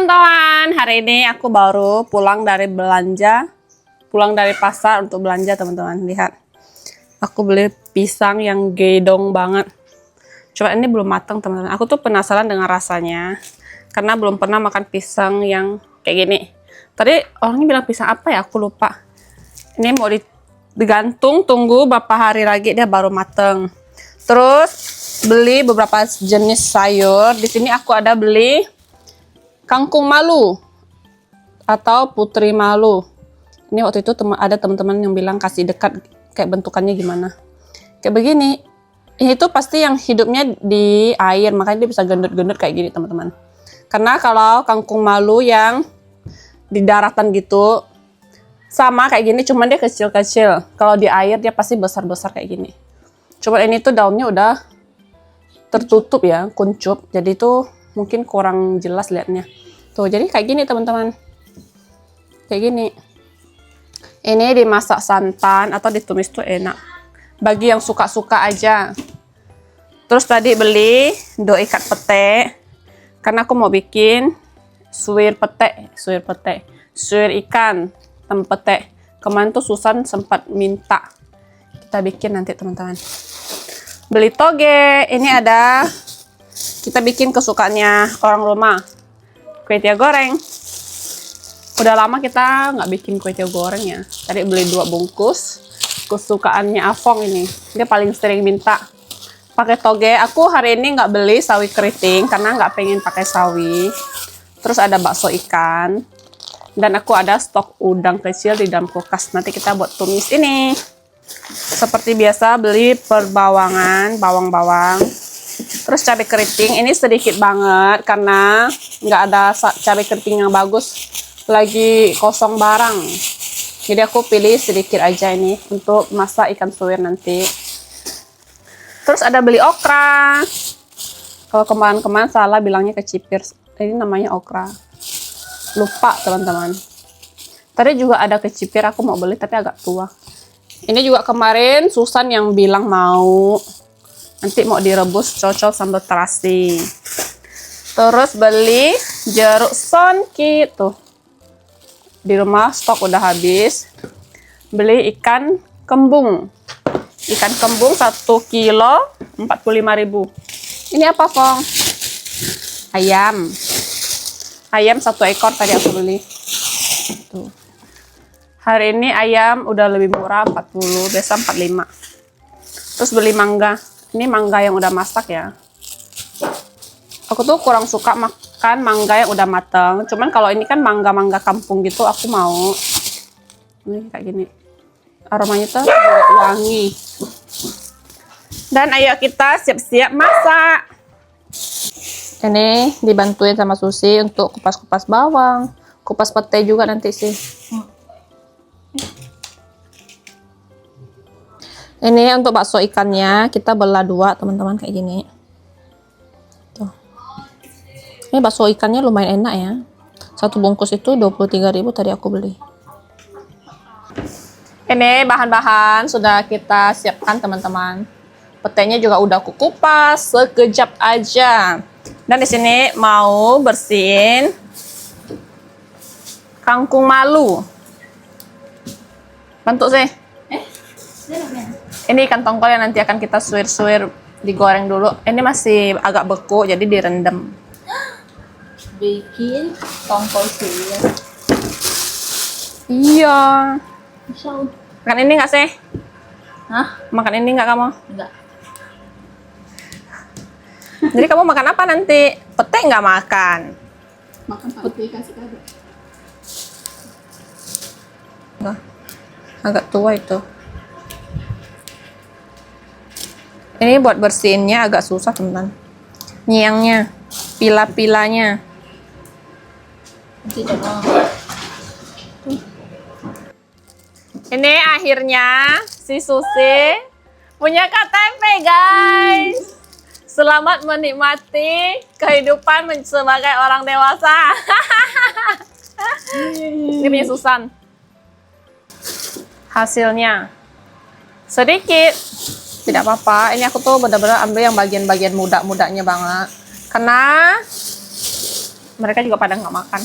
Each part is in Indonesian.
teman-teman, hari ini aku baru pulang dari pasar untuk belanja teman-teman. Lihat, aku beli pisang yang gedong banget. Coba ini belum matang teman-teman. Aku tuh penasaran dengan rasanya, karena belum pernah makan pisang yang kayak gini. Tadi orangnya bilang pisang apa ya, aku lupa. Ini mau digantung, tunggu beberapa hari lagi dia baru matang. Terus beli beberapa jenis sayur. Di sini aku ada beli kangkung malu atau putri malu. Ini waktu itu ada teman-teman yang bilang kasih dekat kayak bentukannya gimana. Kayak begini. Ini tuh pasti yang hidupnya di air, makanya dia bisa gendut-gendut kayak gini teman-teman. Karena kalau kangkung malu yang di daratan gitu sama kayak gini, cuman dia kecil-kecil. Kalau di air dia pasti besar-besar kayak gini. Coba ini tuh daunnya udah tertutup ya, kuncup. Jadi tuh mungkin kurang jelas liatnya. Tuh, jadi kayak gini teman-teman. Kayak gini. Ini dimasak santan atau ditumis tuh enak. Bagi yang suka-suka aja. Terus tadi beli do ikat pete. Karena aku mau bikin suwir ikan tempete. Kemarin tuh Susan sempat minta. Kita bikin nanti teman-teman. Beli toge. Ini ada kita bikin kesukaannya orang rumah, kue tiaw goreng. Udah lama kita nggak bikin kue tiaw goreng ya. Tadi beli 2 bungkus. Kesukaannya Afong ini, dia paling sering minta pakai toge. Aku hari ini nggak beli sawi keriting karena nggak pengen pakai sawi. Terus ada bakso ikan. Dan aku ada stok udang kecil di dalam kulkas. Nanti kita buat tumis ini. Seperti biasa beli perbawangan, bawang-bawang. Terus cabai keriting ini sedikit banget karena nggak ada cabai keriting yang bagus, lagi kosong barang. Jadi aku pilih sedikit aja ini untuk masak ikan suwir nanti. Terus ada beli okra. Kalau kemarin-kemarin salah bilangnya kecipir, ini namanya okra. Lupa teman-teman. Tadi juga ada kecipir aku mau beli tapi agak tua. Ini juga kemarin Susan yang bilang mau. Nanti mau direbus cocol sambal terasi. Terus beli jeruk sonki tuh. Di rumah stok udah habis. Beli ikan kembung. Ikan kembung 1 kilo 45.000. Ini apa, Fong? Ayam. Ayam 1 ekor tadi aku beli. Tuh. Hari ini ayam udah lebih murah 40, biasa 45. Terus beli mangga. Ini mangga yang udah masak ya. Aku tuh kurang suka makan mangga yang udah matang. Cuman kalau ini kan mangga-mangga kampung gitu aku mau. Ini kayak gini. Aromanya tuh wangi. Dan ayo kita siap-siap masak. Ini dibantuin sama Susi untuk kupas-kupas bawang. Kupas pete juga nanti sih. Ini untuk bakso ikannya kita belah 2 teman-teman kayak gini. Tuh. Ini bakso ikannya lumayan enak ya. 1 bungkus itu 23.000 tadi aku beli. Ini bahan-bahan sudah kita siapkan teman-teman. Petenya juga udah aku kupas sekejap aja. Dan di sini mau bersihin kangkung malu. Bantu sih. Ini ikan tongkol yang nanti akan kita suwir-suwir, digoreng dulu. Ini masih agak beku, jadi direndam. Bikin tongkol suwir. Iya. Misal. Makan ini nggak sih? Hah? Makan ini nggak kamu? Enggak. Jadi kamu makan apa nanti? Pete nggak makan? Makan putih kasih kado. Agak tua itu. Ini buat bersihinnya agak susah teman-teman. Nyiangnya, pila-pilanya. Nanti coba. Ini akhirnya si Susi punya KTP guys. Selamat menikmati kehidupan sebagai orang dewasa. Ini punya Susan. Hasilnya sedikit. Tidak apa-apa, ini aku tuh benar-benar ambil yang bagian-bagian muda-mudanya banget. Karena Mereka juga pada nggak makan.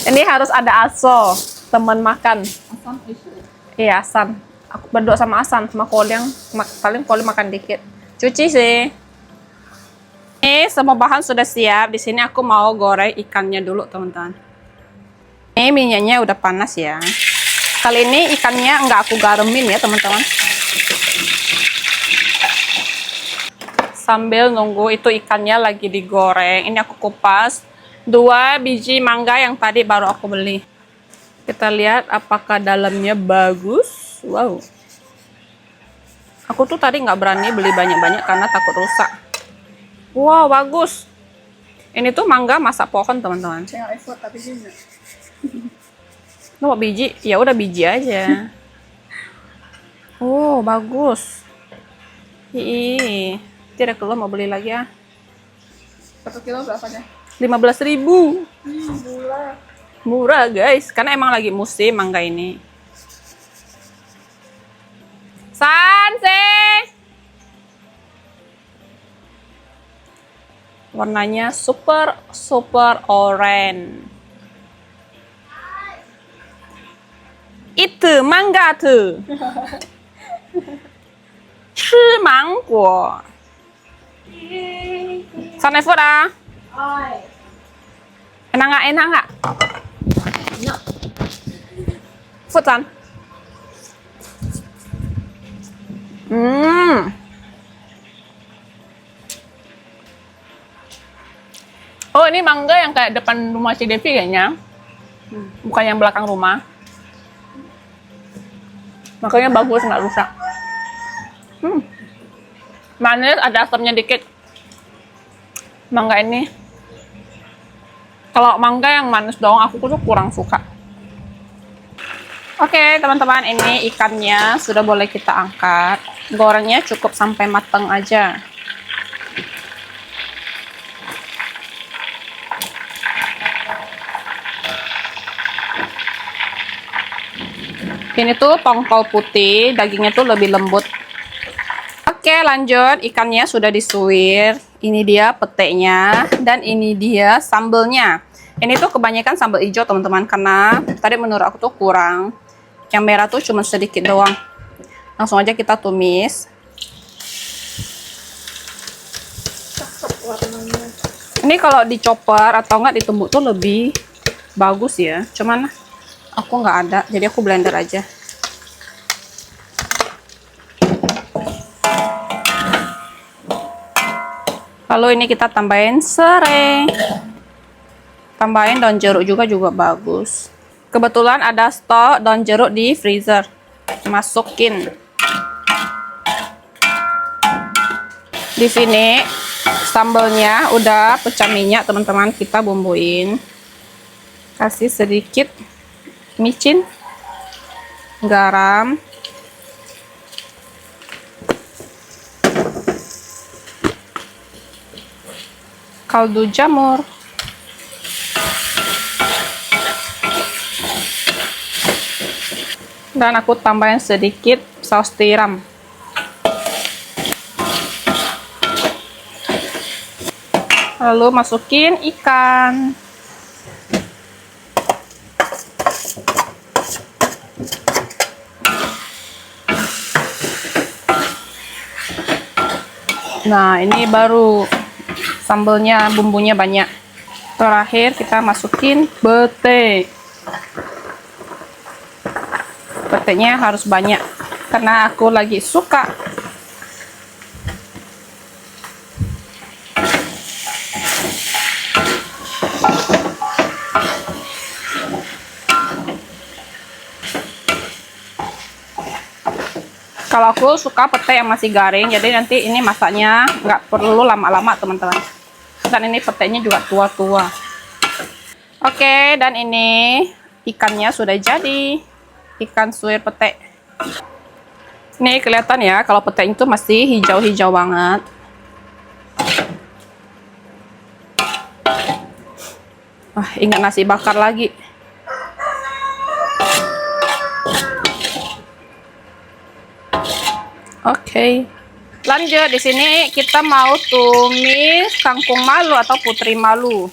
Ini harus ada aso, teman makan. Asam isu. Iya, Asan. Aku berdua sama Asan, sama Koliang. Paling Koli makan dikit. Cuci sih. Ini semua bahan sudah siap. Di sini aku mau goreng ikannya dulu, teman-teman. Ini minyaknya udah panas ya. Kali ini ikannya nggak aku garemin ya, teman-teman. Sambil nunggu itu ikannya lagi digoreng, ini aku kupas 2 biji mangga yang tadi baru aku beli. Kita lihat apakah dalamnya bagus. Wow. Aku tuh tadi nggak berani beli banyak-banyak karena takut rusak. Wow, bagus. Ini tuh mangga masak pohon, teman-teman. Saya effort tapi juga. Mau biji? Ya udah biji aja. Oh, bagus. Ih, tidak keluar mau beli lagi ya. 1 kilo berapa deh? 15.000. Murah. Murah guys, karena emang lagi musim mangga ini. Sanse. Warnanya super orange. Itu mangga tuh. 吃芒果。Sana food ah. Enak nggak? Enak nggak? Enak. Food San. Oh, ini mangga yang kayak depan rumah si Devi kayaknya. Bukan yang belakang rumah. Makanya bagus, nggak rusak. Manis, ada asamnya dikit. Mangga ini. Kalau mangga yang manis doang, aku tuh kurang suka. Oke, teman-teman, ini ikannya sudah boleh kita angkat. Gorengnya cukup sampai matang aja. Ini tuh tongkol putih, dagingnya tuh lebih lembut. Oke, lanjut. Ikannya sudah disuir. Ini dia petenya dan ini dia sambelnya. Ini tuh kebanyakan sambal hijau, teman-teman, karena tadi menurut aku tuh kurang. Yang merah tuh cuma sedikit doang. Langsung aja kita tumis. Ini kalau dicopper atau enggak ditumbuk tuh lebih bagus ya. Cuman aku nggak ada, jadi aku blender aja. Lalu ini kita tambahin serai. Tambahin daun jeruk juga bagus. Kebetulan ada stok daun jeruk di freezer. Masukin. Di sini sambalnya udah pecah minyak, teman-teman. Kita bumbuin. Kasih sedikit micin, garam, kaldu jamur, dan aku tambahin sedikit saus tiram. Lalu masukin ikan. Nah, ini baru sambelnya, bumbunya banyak. Terakhir kita masukin pete. Petenya harus banyak karena aku lagi suka. Kalau aku suka pete yang masih garing, jadi nanti ini masaknya nggak perlu lama-lama, teman-teman. Dan ini petenya juga tua-tua. Oke, dan ini ikannya sudah jadi. Ikan suir pete. Ini kelihatan ya, kalau pete itu masih hijau-hijau banget. Wah, ingat nasi bakar lagi. Oke. Lanjut, di sini kita mau tumis kangkung malu atau putri malu.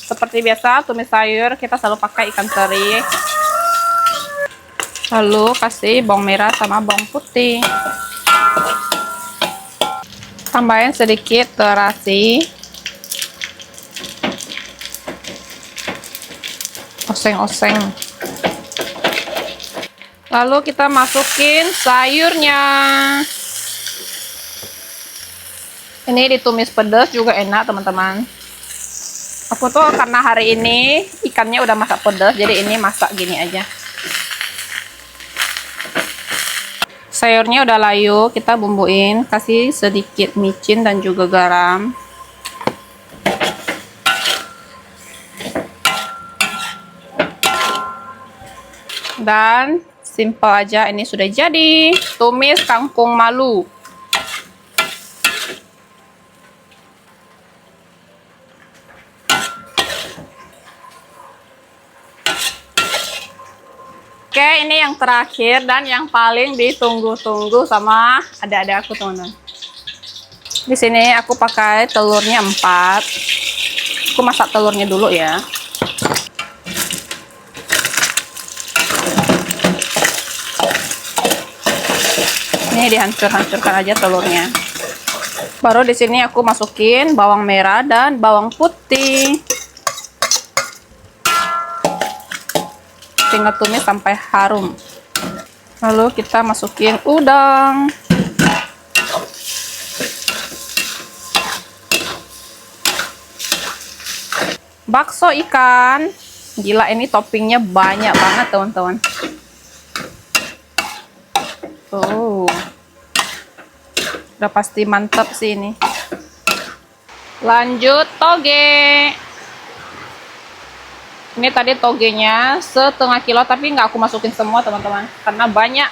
Seperti biasa, tumis sayur kita selalu pakai ikan teri. Lalu kasih bawang merah sama bawang putih. Tambahin sedikit terasi. Oseng-oseng. Lalu kita masukin sayurnya. Ini ditumis pedas juga enak, teman-teman. Aku tuh karena hari ini ikannya udah masak pedas, jadi ini masak gini aja. Sayurnya udah layu, kita bumbuin, kasih sedikit micin dan juga garam. Dan simple aja, ini sudah jadi tumis kangkung malu. Oke, ini yang terakhir dan yang paling ditunggu-tunggu sama adik-adik aku, teman-teman. Di sini aku pakai telurnya 4. Aku masak telurnya dulu ya. Ini dihancur-hancurkan aja telurnya. Baru di sini aku masukin bawang merah dan bawang putih. Tinggal tumis sampai harum. Lalu kita masukin udang. Bakso ikan. Gila, ini toppingnya banyak banget, teman-teman. Tuh. Udah pasti mantap sih ini. Lanjut toge. Ini tadi togenya setengah kilo, tapi nggak aku masukin semua, teman-teman, karena banyak.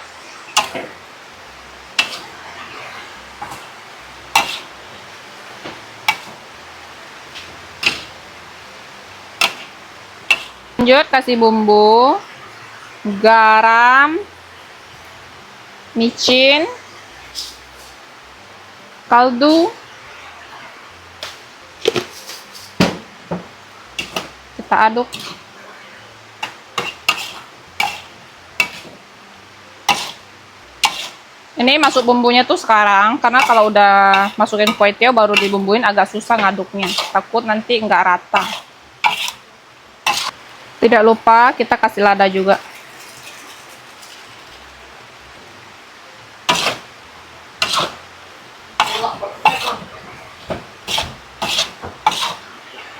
Lanjut kasih bumbu, garam, micin, kaldu. Kita aduk. Ini masuk bumbunya tuh sekarang, karena kalau udah masukin kue tiaw baru dibumbuin agak susah ngaduknya. Takut nanti nggak rata. Tidak lupa kita kasih lada juga.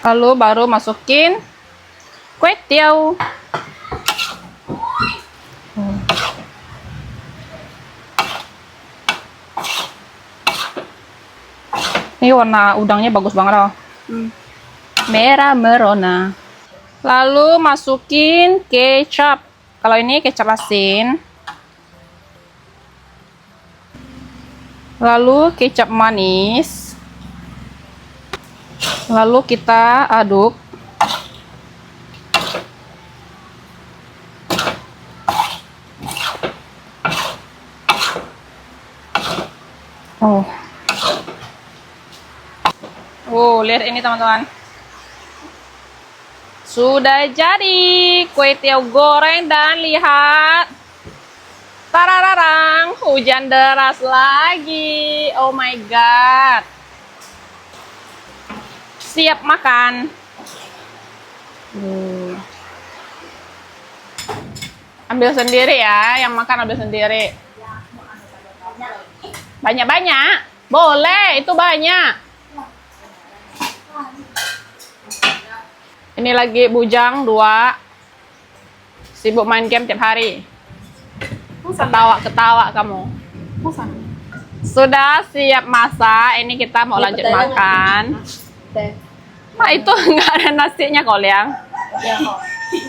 Lalu baru masukin kue tiaw. Ini warna udangnya bagus banget loh. Merah merona. Lalu masukin kecap. Kalau ini kecap asin. Lalu kecap manis. Lalu kita aduk. Lihat ini, teman-teman. Sudah jadi kue tiaw goreng dan lihat. Tarararang, hujan deras lagi. Oh my god. Siap makan. Ambil sendiri ya, yang makan ambil sendiri. Banyak-banyak? Boleh, itu banyak. Ini lagi bujang 2. Sibuk main game tiap hari. Ketawa-ketawa kamu. Sudah siap masak. Ini kita mau lanjut makan. Nah, itu nggak ada nasinya, Koliang.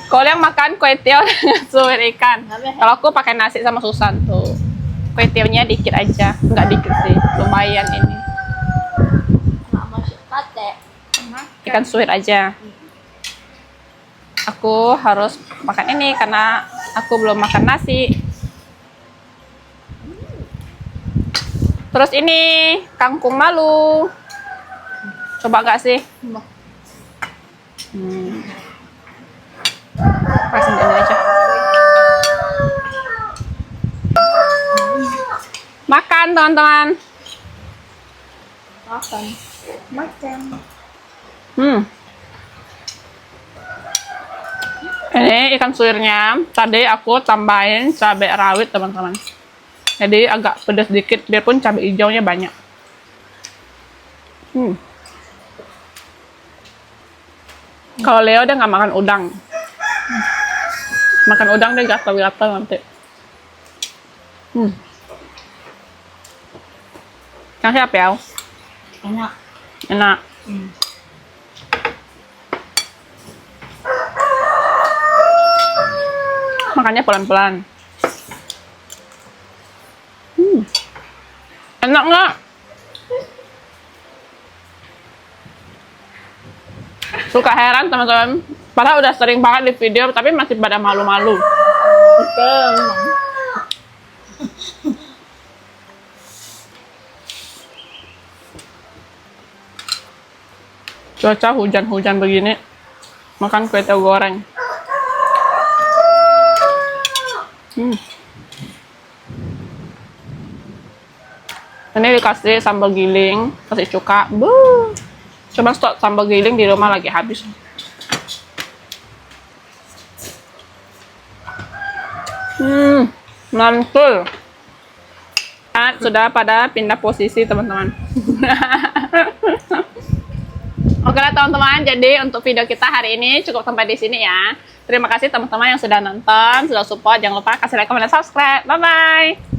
Koliang makan kue tiaw dengan suwir ikan. Kalau aku pakai nasi sama Susan tuh. Kue tiawnya dikit aja. Nggak dikit sih. Lumayan ini. Ikan suwir aja. Aku harus makan ini karena aku belum makan nasi. Terus ini kangkung malu. Coba gak sih? Pasin ini aja. Makan teman-teman. Makan. Makan. Ini ikan suirnya. Tadi aku tambahin cabai rawit teman-teman. Jadi agak pedas dikit, biarpun cabai hijaunya banyak. Kalau Leo dia nggak makan udang. Makan udang dia gatal-gatal nanti. Kasih apa ya? Enak. Enak. Makannya pelan-pelan. Enak nggak? Suka heran teman-teman. Padahal udah sering banget di video, tapi masih pada malu-malu. Betul. Cuaca hujan-hujan begini, makan kue tahu goreng. Ini dikasih sambal giling, kasih cuka. Cuma stok sambal giling di rumah lagi habis. Mantul. Sudah pada pindah posisi teman-teman. Oke lah teman-teman, jadi untuk video kita hari ini cukup sampai di sini ya. Terima kasih teman-teman yang sudah nonton, sudah support. Jangan lupa kasih like, komen, dan subscribe. Bye-bye.